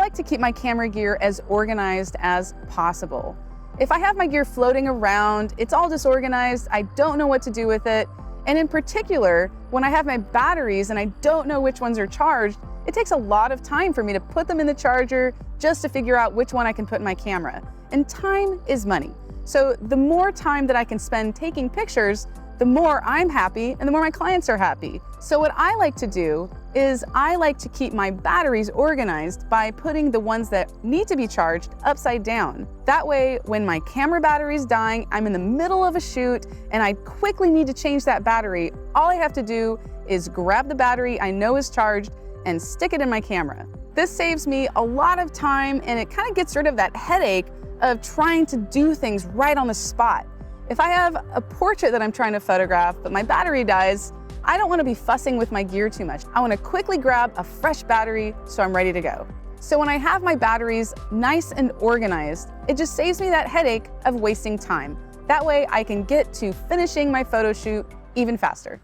like to keep my camera gear as organized as possible. If I have my gear floating around, it's all disorganized, I don't know what to do with it, and in particular, when I have my batteries and I don't know which ones are charged, it takes a lot of time for me to put them in the charger just to figure out which one I can put in my camera. And time is money. So the more time that I can spend taking pictures, the more I'm happy and the more my clients are happy. So what I like to do is I like to keep my batteries organized by putting the ones that need to be charged upside down. That way, when my camera battery is dying, I'm in the middle of a shoot and I quickly need to change that battery, all I have to do is grab the battery I know is charged and stick it in my camera. This saves me a lot of time and it kind of gets rid of that headache of trying to do things right on the spot. If I have a portrait that I'm trying to photograph, but my battery dies, I don't want to be fussing with my gear too much. I want to quickly grab a fresh battery so I'm ready to go. So when I have my batteries nice and organized, it just saves me that headache of wasting time. That way I can get to finishing my photo shoot even faster.